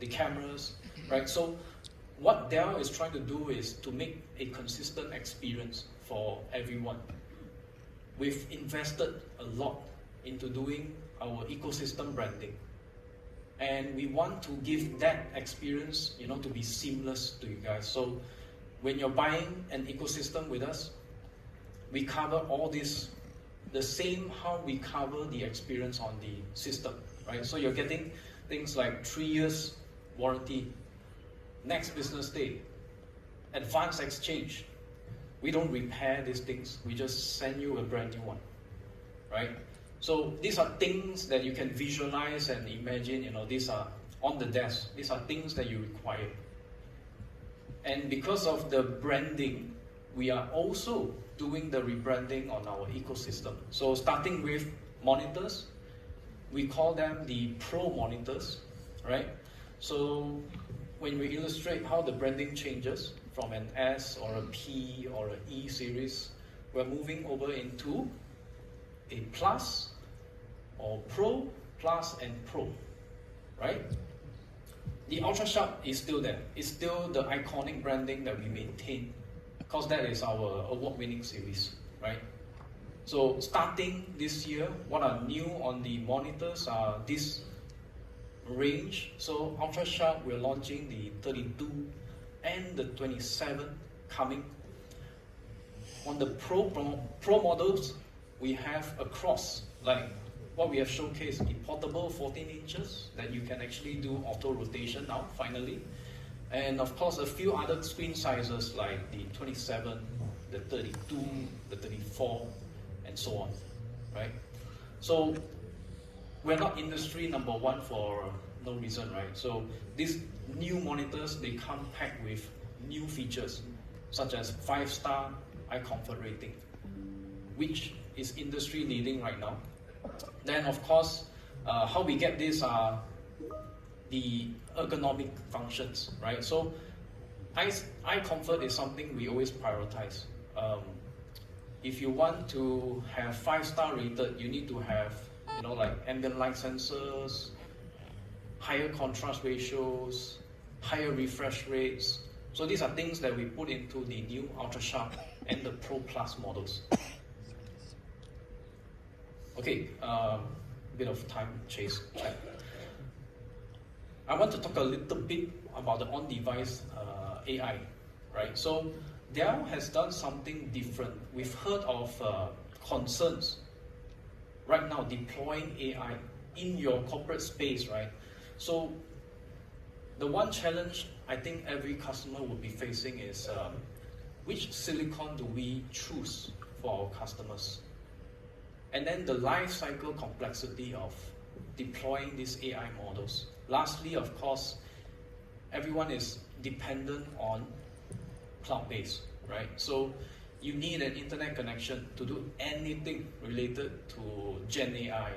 the cameras, right? So what Dell is trying to do is to make a consistent experience for everyone. We've invested a lot into doing our ecosystem branding. And we want to give that experience, to be seamless to you guys. So when you're buying an ecosystem with us, we cover all this, the same how we cover the experience on the system, right? So you're getting things like 3 years warranty, next business day, advanced exchange. We don't repair these things, we just send you a brand new one, right? So these are things that you can visualize and imagine, these are on the desk, these are things that you require. And because of the branding, we are also doing the rebranding on our ecosystem. So starting with monitors, we call them the Pro monitors, right? So when we illustrate how the branding changes from an S or a P or an E series, we're moving over into a Plus or Pro, Plus and Pro, right? The Ultra Sharp is still there. It's still the iconic branding that we maintain because that is our award-winning series, right? So starting this year, what are new on the monitors are this range. So Ultra Sharp, we're launching the 32 and the 27 coming. On the Pro models, we have across, like what we have showcased, the portable 14 inches that you can actually do auto rotation now, finally. And of course, a few other screen sizes like the 27, the 32, the 34, and so on, right? So we're not industry number one for no reason, right? So these new monitors, they come packed with new features, such as 5-star eye comfort rating, which is industry leading right now. Then of course, how we get this are the ergonomic functions, right? So eye comfort is something we always prioritize. If you want to have 5-star rated, you need to have, like ambient light sensors, higher contrast ratios, higher refresh rates. So these are things that we put into the new Ultra Sharp and the Pro Plus models. Okay, bit of time chase check. I want to talk a little bit about the on-device AI, right? So Dell has done something different. We've heard of concerns right now deploying AI in your corporate space, right? So the one challenge I think every customer will be facing is which silicon do we choose for our customers? And then the life cycle complexity of deploying these AI models. Lastly, of course, everyone is dependent on cloud-based, right? So you need an internet connection to do anything related to Gen AI,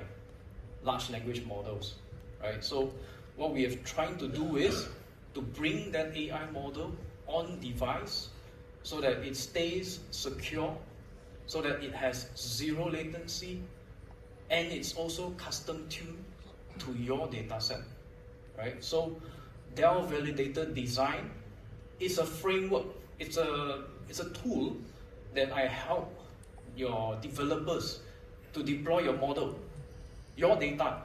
large language models, right? So what we are trying to do is to bring that AI model on device so that it stays secure, so that it has zero latency, and it's also custom tuned to your data set, right? So Dell Validated Design is a framework, it's a tool that I help your developers to deploy your model, your data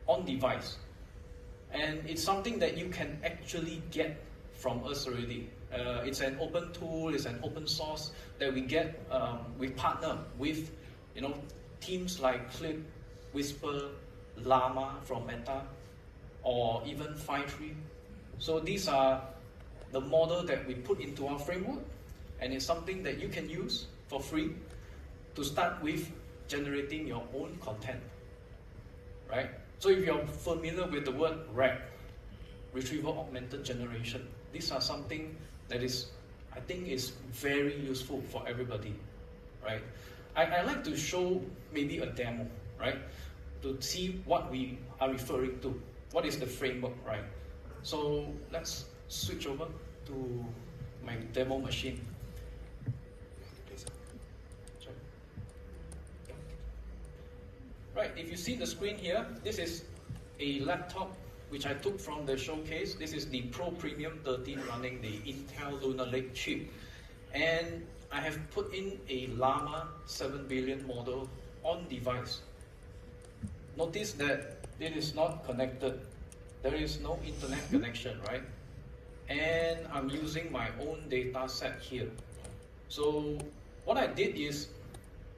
on device. And it's something that you can actually get from us already. It's an open tool, it's an open source that we get, we partner with, teams like Clip, Whisper, Llama from Meta, or even Phi3. So these are the model that we put into our framework, and it's something that you can use for free to start with generating your own content, right? So if you're familiar with the word RAG, Retrieval Augmented Generation, these are something that is, I think, is very useful for everybody, right? I like to show maybe a demo, right? To see what we are referring to. What is the framework, right? So let's switch over to my demo machine. Right, if you see the screen here, this is a laptop which I took from the showcase. This is the Pro Premium 13 running the Intel Lunar Lake chip. And I have put in a Llama 7 billion model on device. Notice that it is not connected. There is no internet connection, right? And I'm using my own data set here. So what I did is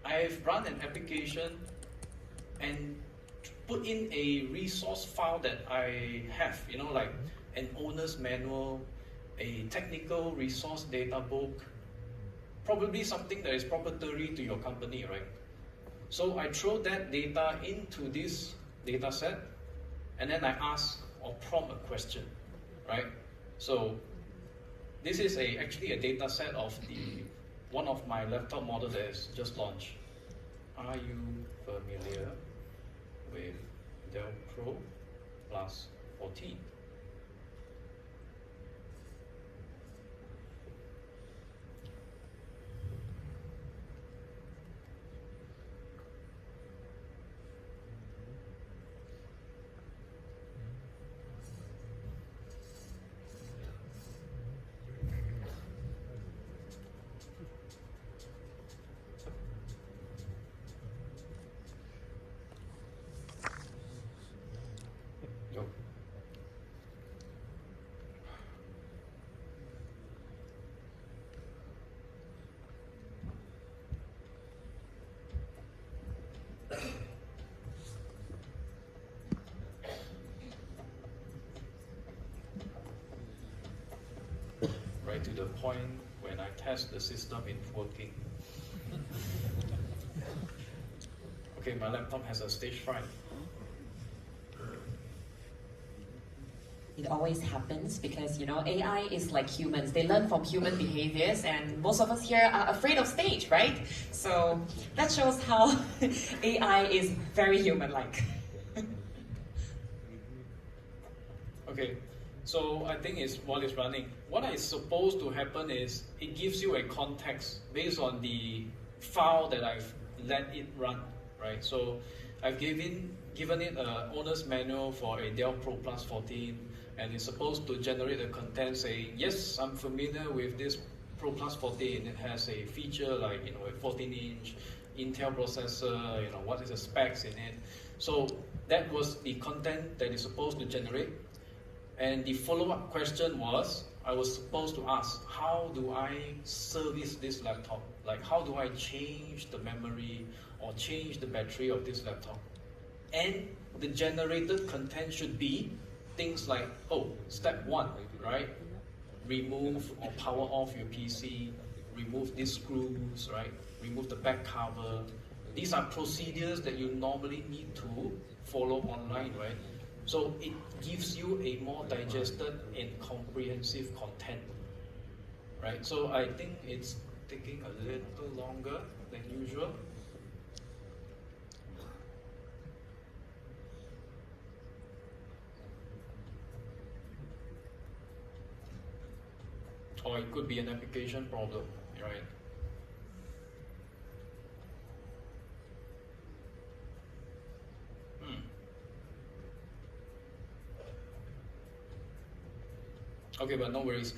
I've run an application and put in a resource file that I have, like an owner's manual, a technical resource data book, probably something that is proprietary to your company, right? So I throw that data into this data set, and then I ask or prompt a question, right? So this is actually a data set of one of my laptop models that is just launched. Are you familiar with Dell Pro Plus 14? Nope. Right to the point when I test the system, it's working. Okay, my laptop has a stage fright. It always happens because, AI is like humans. They learn from human behaviors, and most of us here are afraid of stage, right? So that shows how AI is very human-like. Okay, so I think while it's running, what is supposed to happen is it gives you a context based on the file that I've let it run, right? So I've given it an owner's manual for a Dell Pro Plus 14, and it's supposed to generate the content saying, yes, I'm familiar with this Pro Plus 14. It has a feature like, a 14-inch Intel processor, what is the specs in it. So that was the content that it's supposed to generate. And the follow-up question was, I was supposed to ask, how do I service this laptop? Like, how do I change the memory or change the battery of this laptop? And the generated content should be things like, step 1, right? Remove or power off your PC, remove these screws, right? Remove the back cover. These are procedures that you normally need to follow online, right? So it gives you a more digested and comprehensive content, right? So I think it's taking a little longer than usual. Or it could be an application problem, right? Okay, but no worries.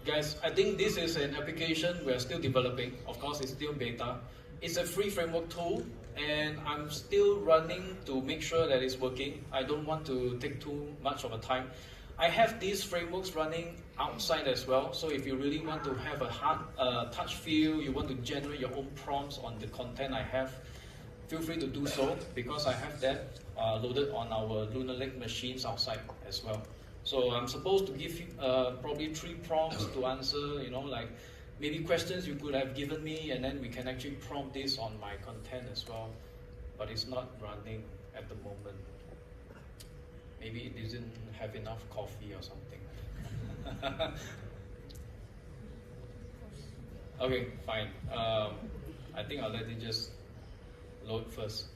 Guys, I think this is an application we are still developing. Of course, it's still beta. It's a free framework tool, and I'm still running to make sure that it's working. I don't want to take too much of a time. I have these frameworks running outside as well, so if you really want to have a hard touch feel, you want to generate your own prompts on the content I have, feel free to do so, because I have that loaded on our Lunar Lake machines outside as well. So I'm supposed to give you probably 3 prompts to answer, like maybe questions you could have given me, and then we can actually prompt this on my content as well. But it's not running at the moment. Maybe it doesn't have enough coffee or something. Okay, fine. I think I'll let it just load first.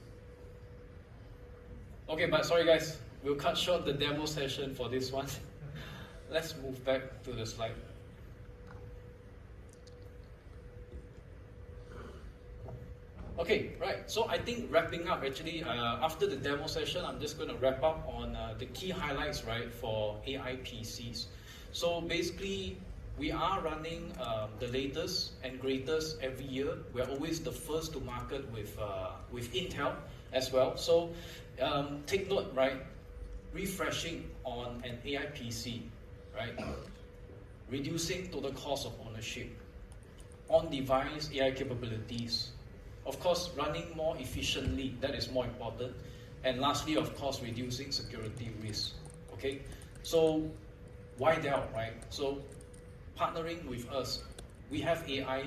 Okay, but sorry guys, we'll cut short the demo session for this one. Let's move back to the slide. Okay, right. So I think wrapping up actually, after the demo session, I'm just going to wrap up on the key highlights, right, for AI PCs. So basically, we are running the latest and greatest every year. We're always the first to market with Intel as well. So take note, right, refreshing on an AI PC, right, reducing total cost of ownership, on-device AI capabilities, of course, running more efficiently, that is more important. And lastly, of course, reducing security risk. Okay, so why Dell, right? So partnering with us, we have AI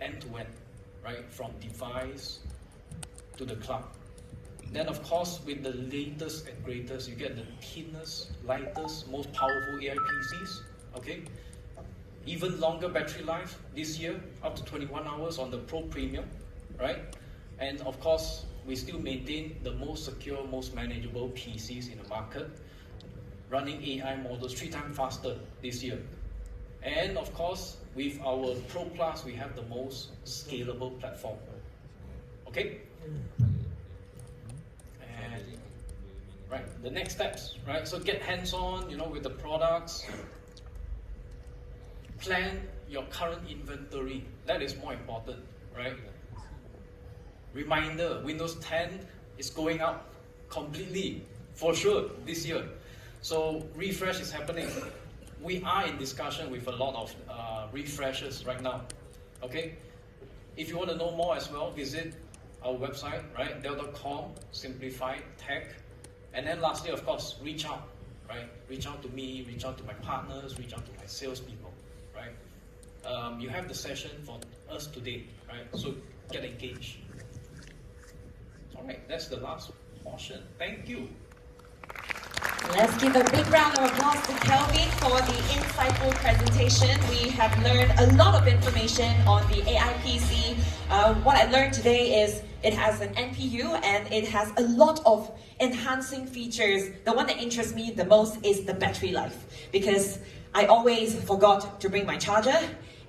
end-to-end, right? From device to the cloud. Then of course, with the latest and greatest, you get the thinnest, lightest, most powerful AI PCs, okay? Even longer battery life this year, up to 21 hours on the Pro Premium, right? And of course, we still maintain the most secure, most manageable PCs in the market, running AI models 3 times faster this year. And of course, with our Pro Plus, we have the most scalable platform. Okay? And right, the next steps, right? So get hands-on, with the products. Plan your current inventory. That is more important, right? Reminder, Windows 10 is going out completely, for sure, this year. So refresh is happening. We are in discussion with a lot of refreshes right now, okay? If you want to know more as well, visit our website, right? Dell.com, simplified tech. And then lastly, of course, reach out, right? Reach out to me, reach out to my partners, reach out to my salespeople, right? You have the session for us today, right? So get engaged. All right, that's the last portion. Thank you. Let's give a big round of applause to Kelvin for the insightful presentation. We have learned a lot of information on the AI PC. What I learned today is it has an NPU and it has a lot of enhancing features. The one that interests me the most is the battery life, because I always forgot to bring my charger,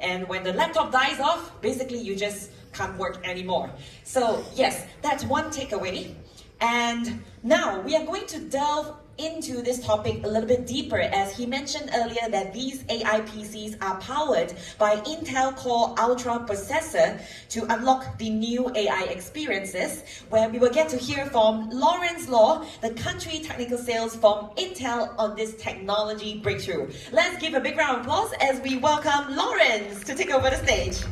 and when the laptop dies off, basically you just can't work anymore. So yes, that's one takeaway. And now we are going to delve into this topic a little bit deeper, as he mentioned earlier that these AI PCs are powered by Intel Core Ultra processor to unlock the new AI experiences, where we will get to hear from Lawrence Law, the country technical sales from Intel, on this technology breakthrough. Let's give a big round of applause as we welcome Lawrence to take over the stage.